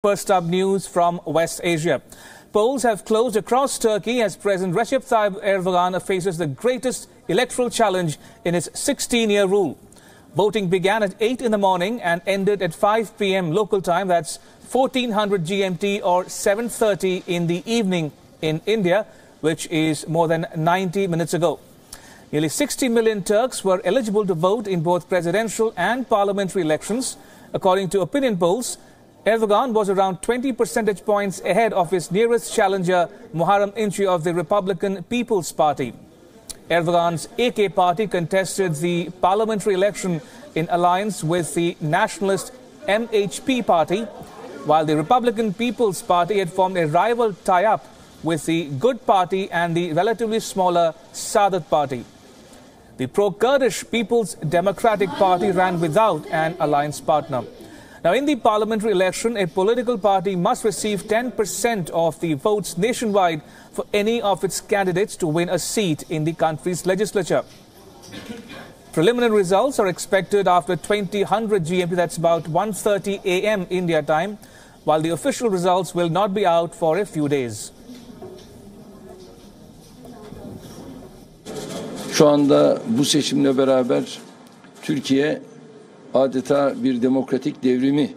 First up, news from West Asia. Polls have closed across Turkey as President Recep Tayyip Erdogan faces the greatest electoral challenge in his 16-year rule. Voting began at 8 in the morning and ended at 5 p.m. local time. That's 1400 GMT or 7:30 in the evening in India, which is more than 90 minutes ago. Nearly 60 million Turks were eligible to vote in both presidential and parliamentary elections. According to opinion polls, Erdogan was around 20 percentage points ahead of his nearest challenger, Muharrem İnce of the Republican People's Party. Erdogan's AK party contested the parliamentary election in alliance with the nationalist MHP party, while the Republican People's Party had formed a rival tie-up with the Good Party and the relatively smaller Saadet Party. The pro-Kurdish People's Democratic Party ran without an alliance partner. Now, in the parliamentary election, a political party must receive 10% of the votes nationwide for any of its candidates to win a seat in the country's legislature. Preliminary results are expected after 2000 GMT, that's about 1:30 a.m. India time, while the official results will not be out for a few days. Şu anda bu seçimle beraber Türkiye adeta bir demokratik devrimi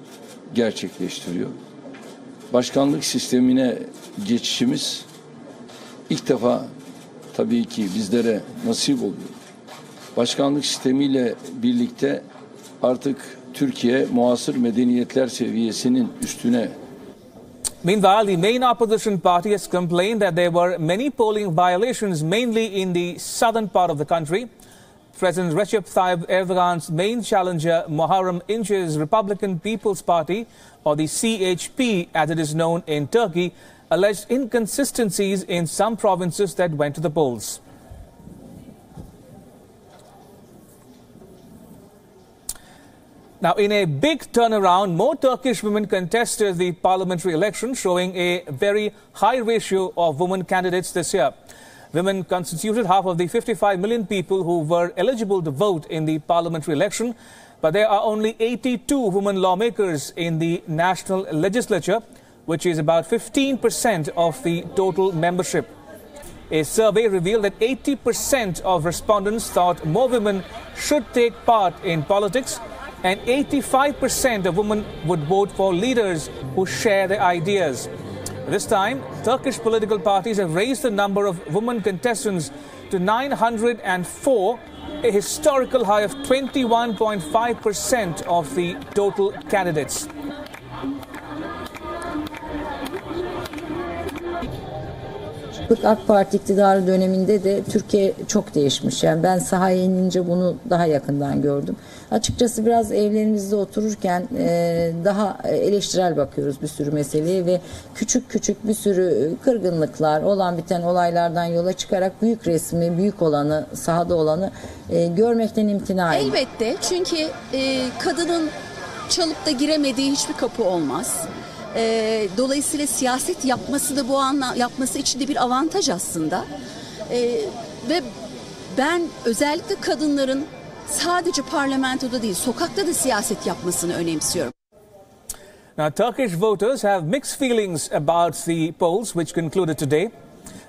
gerçekleştiriyor. Başkanlık sistemine geçişimiz ilk defa tabii ki bizlere nasip oluyor. Başkanlık sistemiyle birlikte artık Türkiye muasır medeniyetler seviyesinin üstüne. Meanwhile, the main opposition party has complained that there were many polling violations, mainly in the southern part of the country. President Recep Tayyip Erdogan's main challenger, Muharrem İnce's Republican People's Party, or the CHP as it is known in Turkey, alleged inconsistencies in some provinces that went to the polls. Now, in a big turnaround, more Turkish women contested the parliamentary election, showing a very high ratio of women candidates this year. Women constituted half of the 55 million people who were eligible to vote in the parliamentary election, but there are only 82 women lawmakers in the national legislature, which is about 15% of the total membership. A survey revealed that 80% of respondents thought more women should take part in politics, and 85% of women would vote for leaders who share their ideas. This time, Turkish political parties have raised the number of women contestants to 904, a historical high of 21.5% of the total candidates. AK Parti iktidarı döneminde de Türkiye çok değişmiş. Yani ben sahaya inince bunu daha yakından gördüm. Açıkçası biraz evlerimizde otururken daha eleştirel bakıyoruz bir sürü meseleye ve küçük bir sürü kırgınlıklar, olan biten olaylardan yola çıkarak büyük resmi, büyük olanı, sahada olanı görmekten imtina ediyoruz. Elbette, çünkü kadının çalıp da giremediği hiçbir kapı olmaz. Dolayısıyla siyaset yapması da yapması için de bir avantaj aslında. Ve ben özellikle kadınların sadece parlamentoda değil, sokakta da siyaset yapmasını önemsiyorum. Now, Turkish voters have mixed feelings about the polls which concluded today,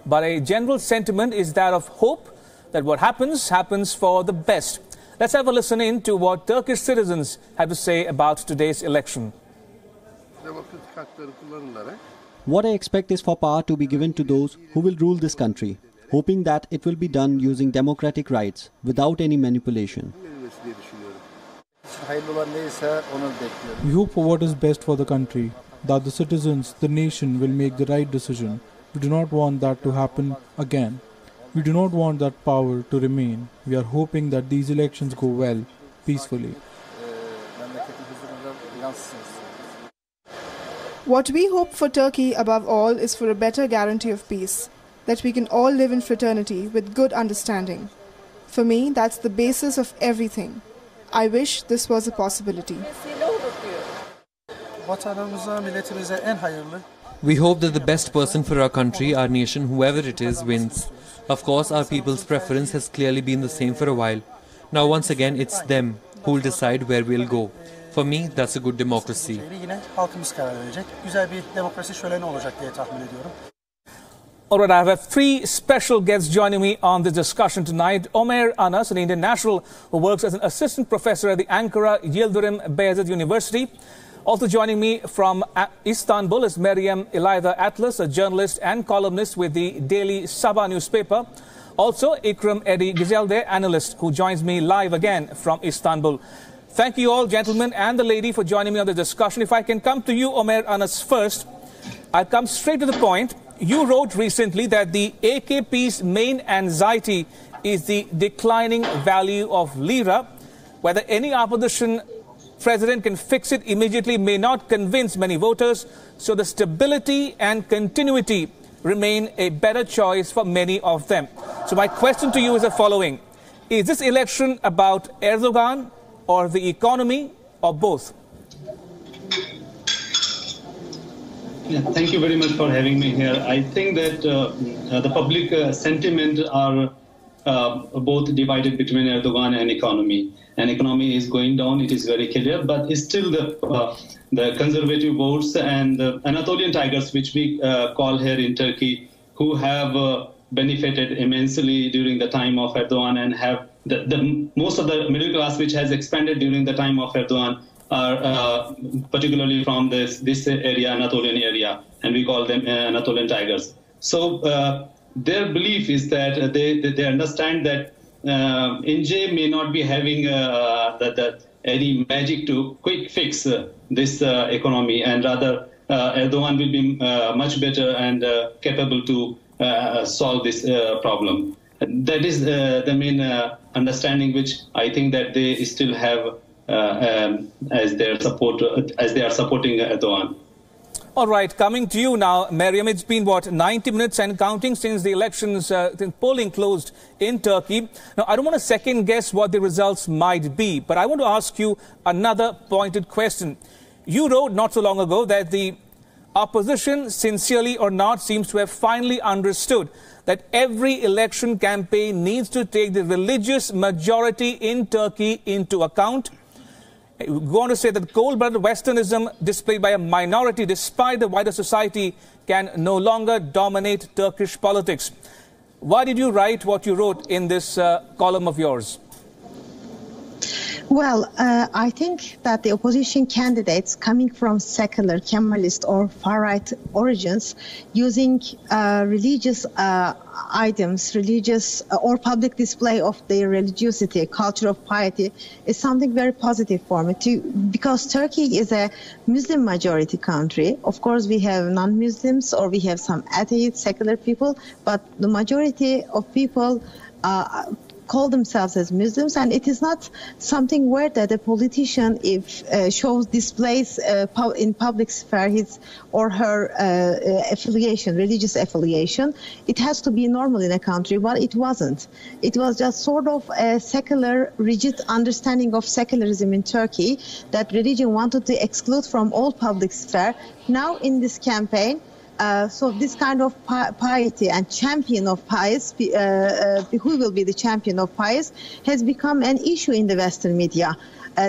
but a general sentiment is that of hope that what happens for the best. Let's have a listen in to what Turkish citizens have to say about today's election. What I expect is for power to be given to those who will rule this country, hoping that it will be done using democratic rights, without any manipulation. We hope for what is best for the country, that the citizens, the nation will make the right decision. We do not want that to happen again. We do not want that power to remain. We are hoping that these elections go well, peacefully. What we hope for Turkey above all is for a better guarantee of peace, that we can all live in fraternity with good understanding. For me, that's the basis of everything. I wish this was a possibility. We hope that the best person for our country, our nation, whoever it is, wins. Of course, our people's preference has clearly been the same for a while. Now once again, it's them who will decide where we'll go. For me, that's a good democracy. Yine halkımız karar verecek. Güzel bir demokrasi şöleni olacak diye tahmin ediyorum. All right, I have three special guests joining me on this discussion tonight. Ömer Anas, an Indian national who works as an assistant professor at the Ankara Yildirim Beyazıt University. Also joining me from Istanbul is Meryem İlayda Atlas, a journalist and columnist with the daily Sabah newspaper. Also, Ikram Edi Gizelde, analyst, who joins me live again from Istanbul. Thank you all, gentlemen, and the lady for joining me on the discussion. If I can come to you, Ömer Anas, first, I'll come straight to the point. You wrote recently that the AKP's main anxiety is the declining value of lira. Whether any opposition president can fix it immediately may not convince many voters, so the stability and continuity remain a better choice for many of them. So my question to you is the following. Is this election about Erdogan or the economy or both? Yeah, thank you very much for having me here. I think that the public sentiment are both divided between Erdogan and economy. And economy is going down, it is very clear, but it's still the conservative votes and the Anatolian tigers, which we call here in Turkey, who have benefited immensely during the time of Erdogan and have most of the middle class which has expanded during the time of Erdogan are particularly from this area, Anatolian area, and we call them Anatolian tigers. So their belief is that they understand that NJ may not be having any magic to quick fix this economy, and rather Erdogan will be much better and capable to solve this problem. That is the main understanding which I think that they still have as they are supporting Erdogan. All right, coming to you now, Meryem. It's been, 90 minutes and counting since the elections, since polling closed in Turkey. Now, I don't want to second guess what the results might be, but I want to ask you another pointed question. You wrote not so long ago that the opposition, sincerely or not, seems to have finally understood that every election campaign needs to take the religious majority in Turkey into account. We go on to say that cold-blooded Westernism displayed by a minority despite the wider society can no longer dominate Turkish politics. Why did you write what you wrote in this column of yours? Well, I think that the opposition candidates coming from secular, Kemalist or far-right origins using religious items, religious or public display of their religiosity, culture of piety is something very positive for me too, because Turkey is a Muslim majority country. Of course, we have non-Muslims or we have some atheists, secular people, but the majority of people call themselves as Muslims, and it is not something where that a politician displays in public sphere his or her affiliation, religious affiliation. It has to be normal in a country, but it wasn't. It was just sort of a secular, rigid understanding of secularism in Turkey that religion wanted to exclude from all public sphere. Now in this campaign, so this kind of piety and champion of pious, who will be the champion of pious, has become an issue in the Western media.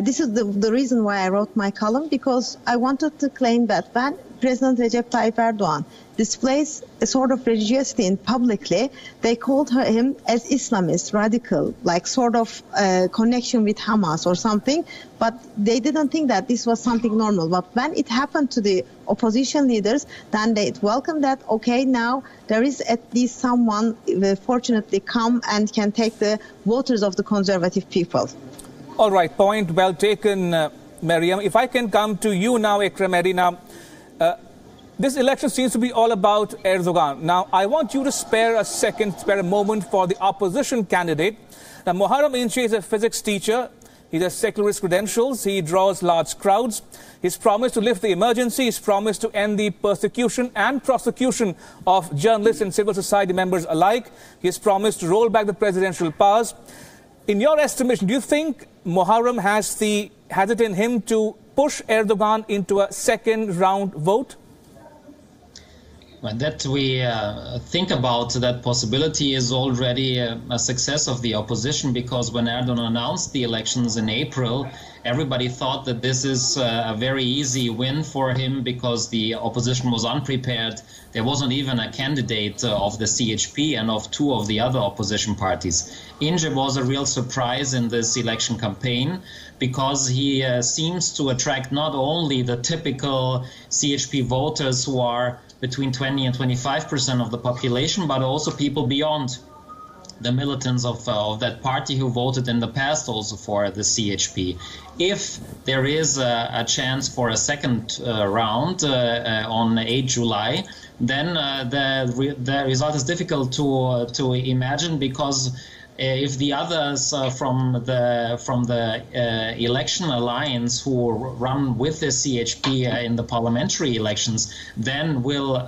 This is the reason why I wrote my column, because I wanted to claim that when President Recep Tayyip Erdogan displays a sort of religiosity in publicly, they called him as Islamist, radical, like sort of connection with Hamas or something, but they didn't think that this was something normal. But when it happened to the opposition leaders, then they welcomed that, okay, now there is at least someone fortunately come and can take the voters of the conservative people. All right, point well taken, Meryem. If I can come to you now, Ikram Edi. Now, this election seems to be all about Erdogan. Now, I want you to spare a moment for the opposition candidate. Now, Muharrem İnce is a physics teacher. He has secularist credentials. He draws large crowds. He's promised to lift the emergency. He's promised to end the persecution and prosecution of journalists and civil society members alike. He has promised to roll back the presidential powers. In your estimation, do you think Muharrem has it in him to push Erdogan into a second round vote? That we think about that possibility is already a success of the opposition, because when Erdogan announced the elections in April, everybody thought that this is a very easy win for him because the opposition was unprepared. There wasn't even a candidate of the CHP and of two of the other opposition parties. Ince was a real surprise in this election campaign because he seems to attract not only the typical CHP voters who are between 20 and 25% of the population, but also people beyond the militants of that party who voted in the past also for the CHP. If there is a chance for a second round on 8 July, then the result is difficult to imagine, because if the others from the election alliance who run with the CHP in the parliamentary elections then will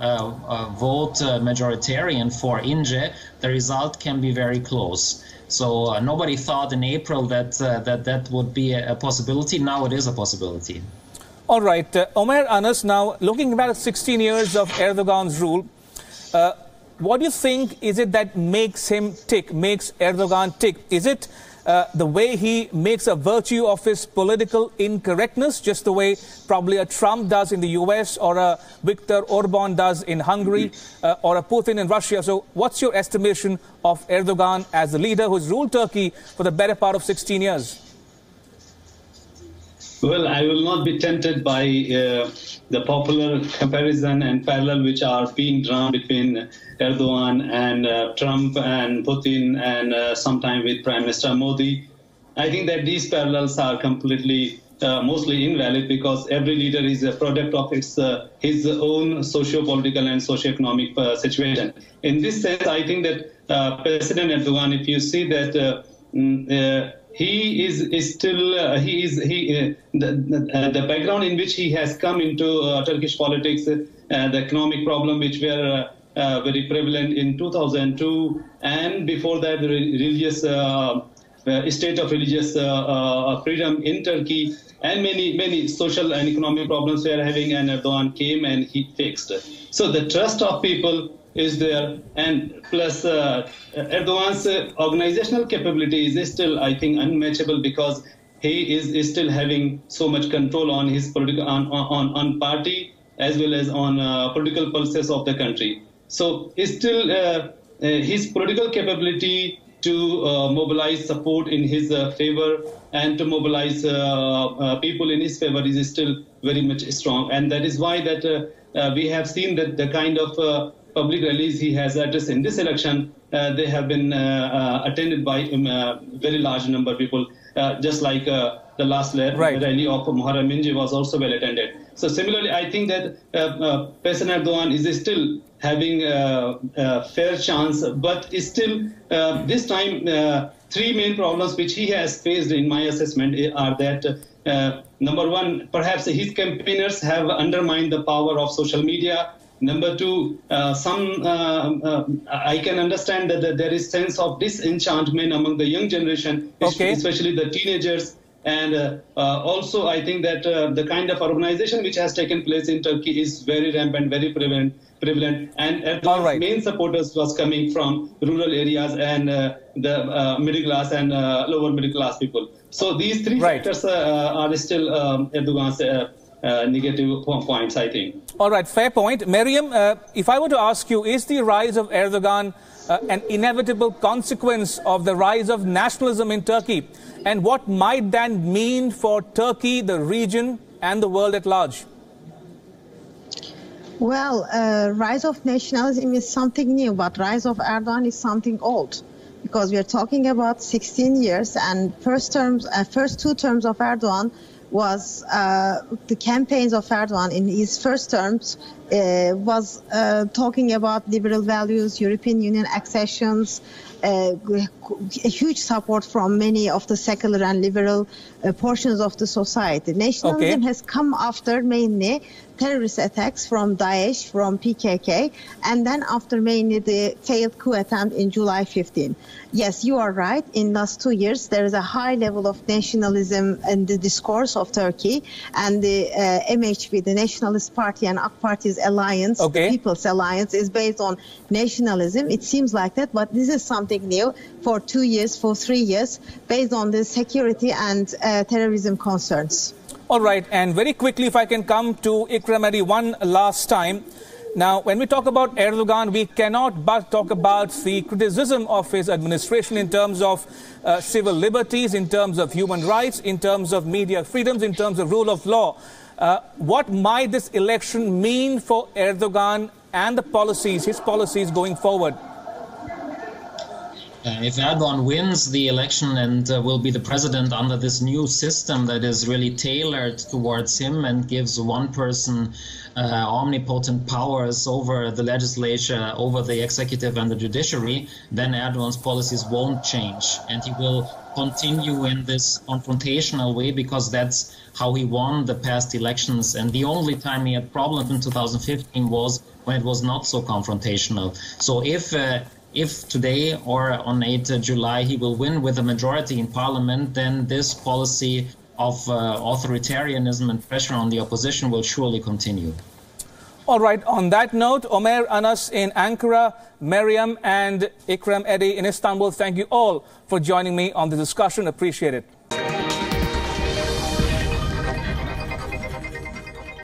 vote majoritarian for Ince, the result can be very close. So nobody thought in April that that would be a possibility. Now it is a possibility. All right, Omer Anas, now looking back at 16 years of Erdogan's rule, what do you think is it that makes him tick, makes Erdogan tick? Is it the way he makes a virtue of his political incorrectness, just the way probably a Trump does in the US or a Viktor Orban does in Hungary or a Putin in Russia? So what's your estimation of Erdogan as the leader who's ruled Turkey for the better part of 16 years? Well, I will not be tempted by the popular comparison and parallel which are being drawn between Erdogan and Trump and Putin and sometime with Prime Minister Modi. I think that these parallels are completely, mostly invalid, because every leader is a product of his own socio-political and socio-economic situation. In this sense, I think that President Erdogan, if you see that he is still the background in which he has come into Turkish politics, the economic problem which were very prevalent in 2002, and before that the religious state of religious freedom in Turkey, and many social and economic problems we are having, and Erdogan came and he fixed. So the trust of people is there, and plus Erdogan's organizational capability is still, I think, unmatchable, because he is still having so much control on his political on party as well as on political pulses of the country. So it's still his political capability to mobilize support in his favor and to mobilize people in his favor is still very much strong, and that is why that we have seen that the kind of public rallies he has addressed in this election, they have been attended by a very large number of people, just like the last rally of Muharrem İnce was also well attended. So similarly, I think that President Erdogan is still having a fair chance, but still this time three main problems which he has faced in my assessment are that number one, perhaps his campaigners have undermined the power of social media. Number two, I can understand that there is sense of disenchantment among the young generation, especially the teenagers. And also, I think that the kind of urbanization which has taken place in Turkey is very rampant, very prevalent. And Erdogan's main supporters was coming from rural areas and the middle class and lower middle class people. So these three factors are still Erdogan's negative points, I think. All right, fair point. Miriam, if I were to ask you, is the rise of Erdogan an inevitable consequence of the rise of nationalism in Turkey? And what might that mean for Turkey, the region, and the world at large? Well, rise of nationalism is something new, but rise of Erdogan is something old, because we are talking about 16 years, and first two terms of Erdogan was the campaigns of Erdogan in his first terms was talking about liberal values, European Union accessions, a huge support from many of the secular and liberal portions of the society. Nationalism has come after mainly terrorist attacks from Daesh, from PKK, and then after mainly the failed coup attempt in July 15. Yes, you are right. In last 2 years, there is a high level of nationalism in the discourse of Turkey, and the MHP, the Nationalist Party, and AK Party's alliance, the People's Alliance, is based on nationalism. It seems like that, but this is something new for 2 years, for 3 years, based on the security and terrorism concerns. All right, and very quickly, if I can come to Ikram Edi one last time. Now, when we talk about Erdogan, we cannot but talk about the criticism of his administration in terms of civil liberties, in terms of human rights, in terms of media freedoms, in terms of rule of law. What might this election mean for Erdogan and the policies, his policies going forward? If Erdogan wins the election and will be the president under this new system that is really tailored towards him and gives one person omnipotent powers over the legislature, over the executive and the judiciary, then Erdogan's policies won't change. And he will continue in this confrontational way because that's how he won the past elections. And the only time he had problems in 2015 was when it was not so confrontational. So if today or on 8 July he will win with a majority in parliament, then this policy of authoritarianism and pressure on the opposition will surely continue. All right, on that note, Omer Anas in Ankara, Meryem and Ikram Edi in Istanbul, thank you all for joining me on the discussion. Appreciate it.